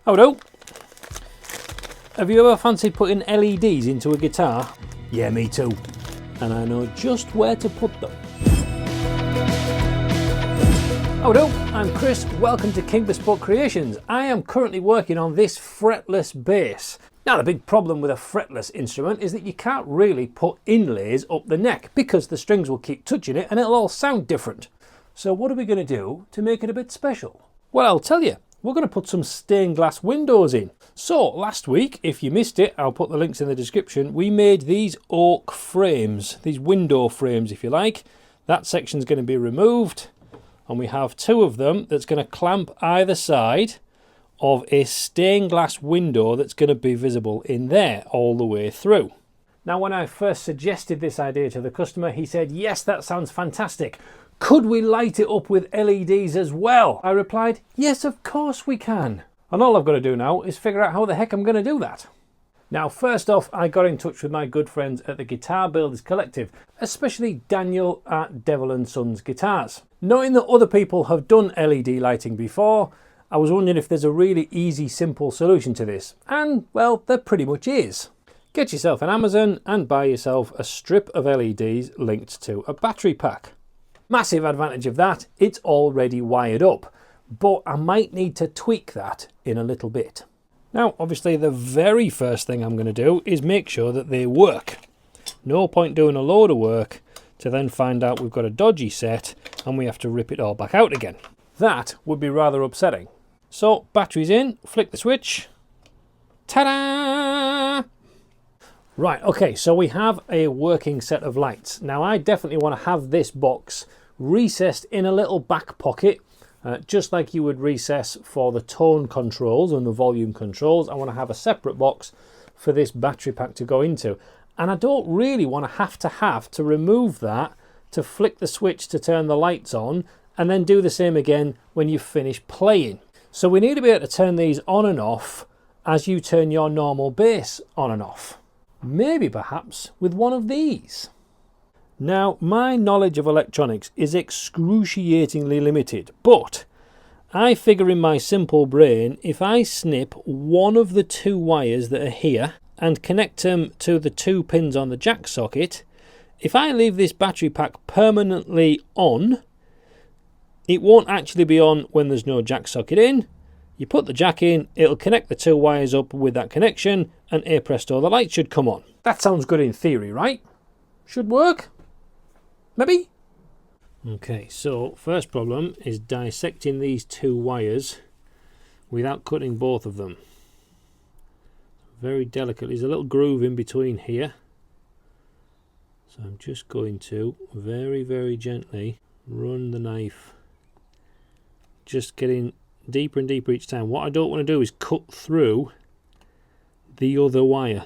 Oh no! Have you ever fancied putting LEDs into a guitar? Yeah, me too. And I know just where to put them. Oh no, I'm Chris, welcome to King Bespoke Creations. I am currently working on this fretless bass. Now the big problem with a fretless instrument is that you can't really put inlays up the neck because the strings will keep touching it and it'll all sound different. So what are we going to do to make it a bit special? Well, I'll tell you. We're going to put some stained glass windows in. So last week, if you missed it, I'll put the links in the description, we made these oak frames, these window frames if you like. That section's going to be removed and we have two of them that's going to clamp either side of a stained glass window that's going to be visible in there all the way through. Now when I first suggested this idea to the customer, he said, yes, that sounds fantastic. Could we light it up with LEDs as well? I replied, yes, of course we can. And all I've got to do now is figure out how the heck I'm going to do that. Now, first off, I got in touch with my good friends at the Guitar Builders Collective, especially Daniel at Devil & Sons Guitars. Knowing that other people have done LED lighting before, I was wondering if there's a really easy, simple solution to this. And, well, there pretty much is. Get yourself an Amazon and buy yourself a strip of LEDs linked to a battery pack. Massive advantage of that, it's already wired up, but I might need to tweak that in a little bit. Now, obviously the very first thing I'm going to do is make sure that they work. No point doing a load of work to then find out we've got a dodgy set and we have to rip it all back out again. That would be rather upsetting. So, batteries in, flick the switch, ta-da! Right, okay, so we have a working set of lights. Now I definitely want to have this box recessed in a little back pocket, just like you would recess for the tone controls and the volume controls. I want to have a separate box for this battery pack to go into. And I don't really want to have to remove that to flick the switch to turn the lights on and then do the same again when you finish playing. So we need to be able to turn these on and off as you turn your normal bass on and off. Maybe perhaps with one of these. Now, my knowledge of electronics is excruciatingly limited, but I figure in my simple brain, if I snip one of the two wires that are here and connect them to the two pins on the jack socket, if I leave this battery pack permanently on, it won't actually be on when there's no jack socket in. You put the jack in, it'll connect the two wires up with that connection, and hey presto, the light should come on. That sounds good in theory, right? Should work? Maybe? Okay, so first problem is dissecting these two wires without cutting both of them. Very delicately, there's a little groove in between here. So I'm just going to very, very gently run the knife, just getting deeper and deeper each time. What I don't want to do is cut through the other wire.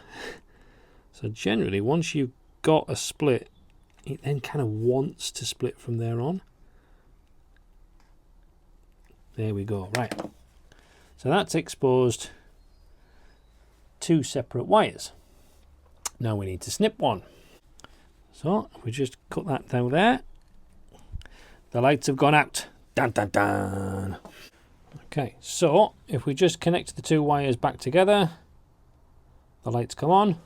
So generally once you've got a split, it then kind of wants to split from there on. There we go, right. So that's exposed two separate wires. Now we need to snip one. So we just cut that down there. The lights have gone out. Dun dun dun. Okay, so if we just connect the two wires back together, the lights come on.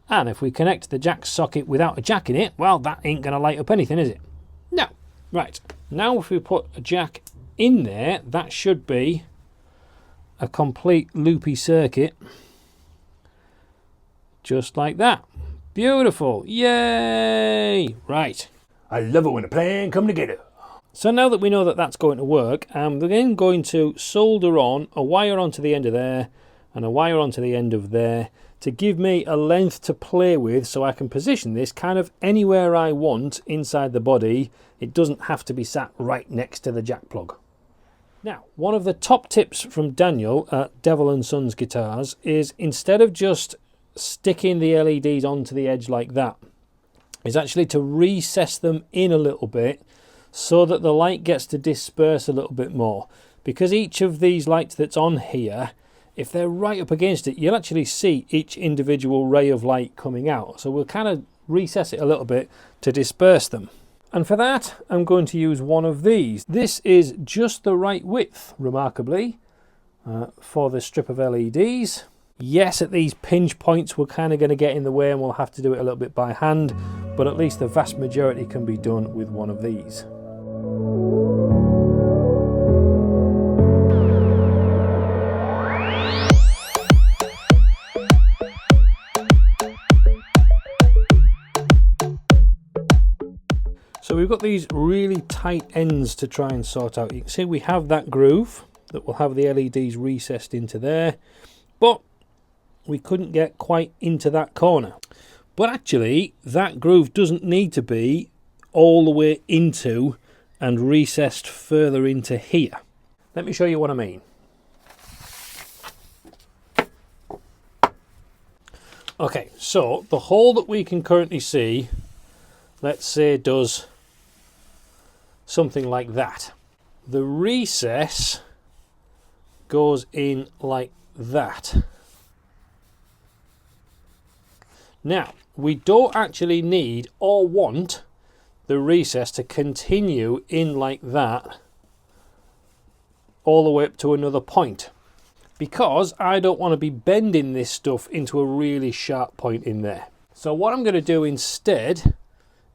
And if we connect the jack socket without a jack in it, well, that ain't going to light up anything, is it? No. Right, now if we put a jack in there, that should be a complete loopy circuit. Just like that. Beautiful. Yay! Right. I love it when a plan come together. So now that we know that that's going to work, I'm then going to solder on a wire onto the end of there and a wire onto the end of there to give me a length to play with so I can position this kind of anywhere I want inside the body. It doesn't have to be sat right next to the jack plug. Now, one of the top tips from Daniel at Devil & Sons Guitars is instead of just sticking the LEDs onto the edge like that, is actually to recess them in a little bit so that the light gets to disperse a little bit more. Because each of these lights that's on here, if they're right up against it, you'll actually see each individual ray of light coming out. So we'll kind of recess it a little bit to disperse them. And for that, I'm going to use one of these. This is just the right width, remarkably, for the strip of LEDs. Yes, at these pinch points we're kind of going to get in the way and we'll have to do it a little bit by hand, but at least the vast majority can be done with one of these. So we've got these really tight ends to try and sort out. You can see we have that groove that will have the LEDs recessed into there, but we couldn't get quite into that corner. But actually that groove doesn't need to be all the way into and recessed further into here. Let me show you what I mean. Okay, so the hole that we can currently see, let's say, does something like that. The recess goes in like that. Now, we don't actually need or want the recess to continue in like that all the way up to another point, because I don't want to be bending this stuff into a really sharp point in there. So what I'm going to do instead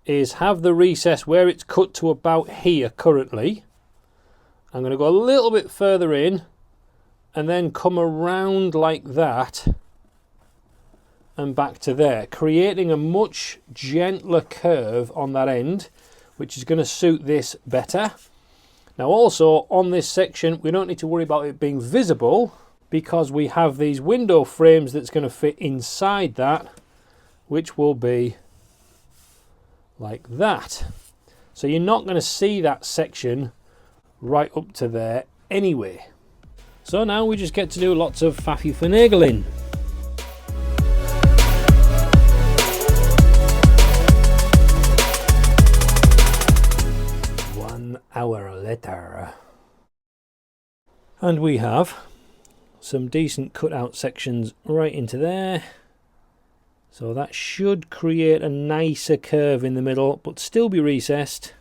is have the recess where it's cut to about here currently. I'm going to go a little bit further in and then come around like that and back to there, creating a much gentler curve on that end, which is going to suit this better. Now also on this section we don't need to worry about it being visible, because we have these window frames that's going to fit inside that, which will be like that. So you're not going to see that section right up to there anyway. So now we just get to do lots of faffy finagling. Hour later, and we have some decent cutout sections right into there, so that should create a nicer curve in the middle but still be recessed.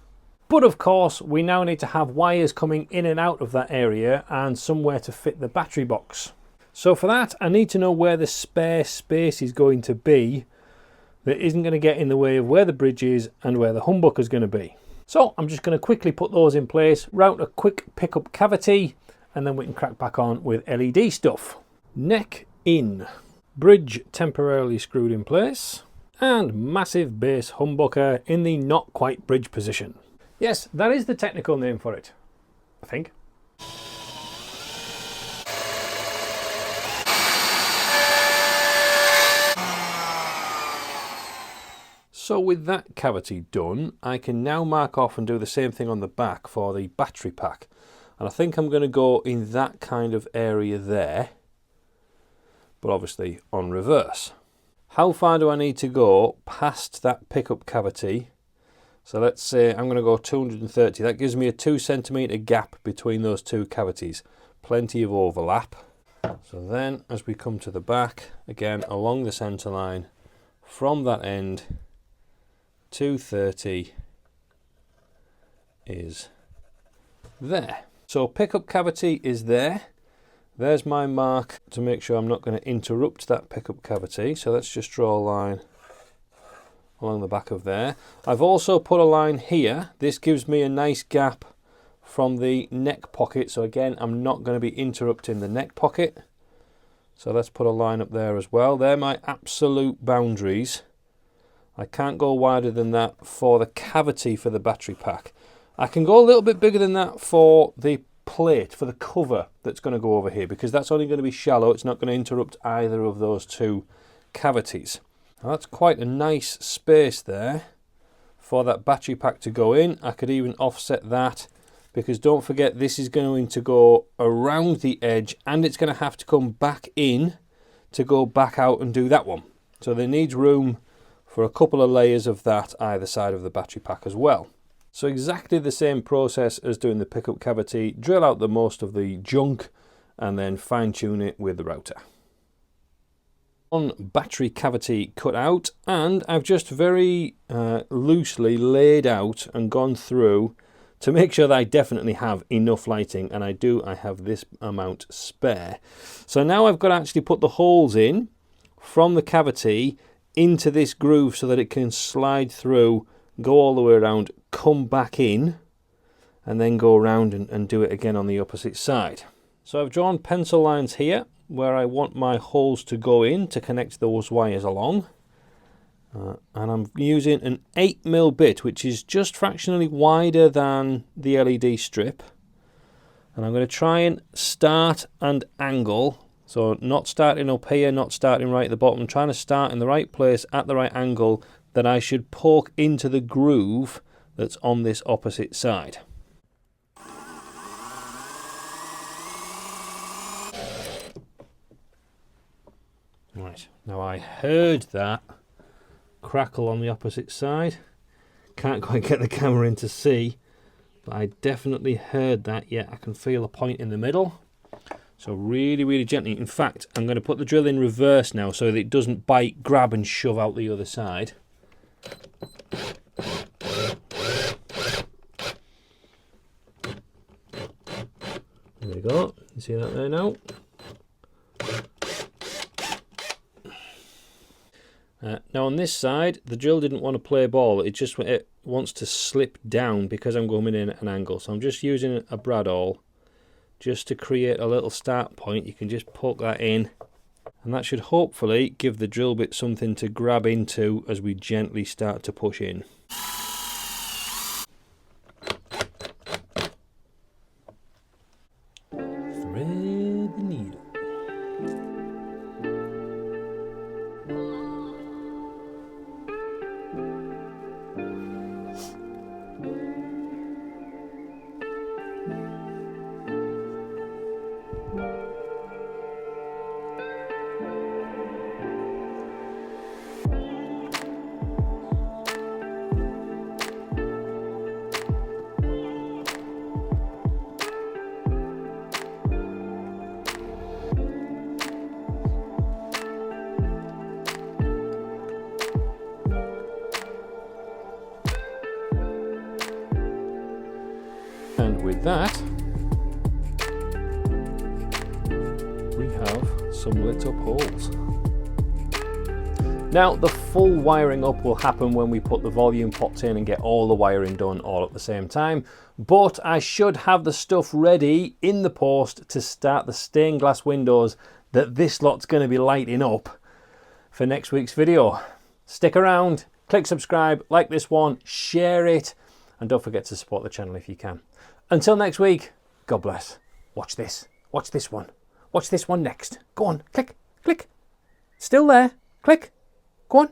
But of course we now need to have wires coming in and out of that area and somewhere to fit the battery box. So for that I need to know where the spare space is going to be that isn't going to get in the way of where the bridge is and where the humbucker is going to be. So I'm just going to quickly put those in place, route a quick pickup cavity, and then we can crack back on with LED stuff. Neck in, bridge temporarily screwed in place, and massive base humbucker in the not quite bridge position. Yes, that is the technical name for it, I think. So with that cavity done, I can now mark off and do the same thing on the back for the battery pack. And I think I'm going to go in that kind of area there, but obviously on reverse. How far do I need to go past that pickup cavity? So let's say I'm going to go 230. That gives me a 2 centimeter gap between those two cavities. Plenty of overlap. So then as we come to the back, again along the centre line, from that end, 230 is there. So pickup cavity is there. There's my mark to make sure I'm not going to interrupt that pickup cavity. So let's just draw a line along the back of there. I've also put a line here. This gives me a nice gap from the neck pocket. So again, I'm not going to be interrupting the neck pocket. So let's put a line up there as well. They're my absolute boundaries. I can't go wider than that for the cavity for the battery pack. I can go a little bit bigger than that for the plate, for the cover that's going to go over here, because that's only going to be shallow. It's not going to interrupt either of those two cavities. Now that's quite a nice space there for that battery pack to go in. I could even offset that, because don't forget this is going to go around the edge and it's going to have to come back in to go back out and do that one. So there needs room for a couple of layers of that either side of the battery pack as well. So exactly the same process as doing the pickup cavity. Drill out the most of the junk and then fine tune it with the router. On battery cavity cut out, and I've just very loosely laid out and gone through to make sure that I definitely have enough lighting, and I have this amount spare. So now I've got to actually put the holes in from the cavity into this groove so that it can slide through, go all the way around, come back in, and then go around and do it again on the opposite side. So I've drawn pencil lines here where I want my holes to go in to connect those wires along. And I'm using an 8mm bit, which is just fractionally wider than the LED strip. And I'm going to try and start and angle. So not starting up here, not starting right at the bottom. I'm trying to start in the right place at the right angle that I should poke into the groove that's on this opposite side. Right, now I heard that crackle on the opposite side. Can't quite get the camera in to see, but I definitely heard that. Yeah, I can feel a point in the middle. So really, really gently. In fact, I'm going to put the drill in reverse now so that it doesn't bite, grab and shove out the other side. There we go. You see that there now? Now on this side, the drill didn't want to play ball. It wants to slip down because I'm going in at an angle. So I'm just using a brad awl just to create a little start point. You can just poke that in, and that should hopefully give the drill bit something to grab into as we gently start to push in. Thread the needle. And with that, we have some lit up holes. Now the full wiring up will happen when we put the volume pots in and get all the wiring done all at the same time, but I should have the stuff ready in the post to start the stained glass windows that this lot's going to be lighting up for next week's video. Stick around, click subscribe, like this one, share it, and don't forget to support the channel if you can. Until next week, God bless. Watch this. Watch this one. Watch this one next. Go on. Click. Click. Still there. Click. Go on.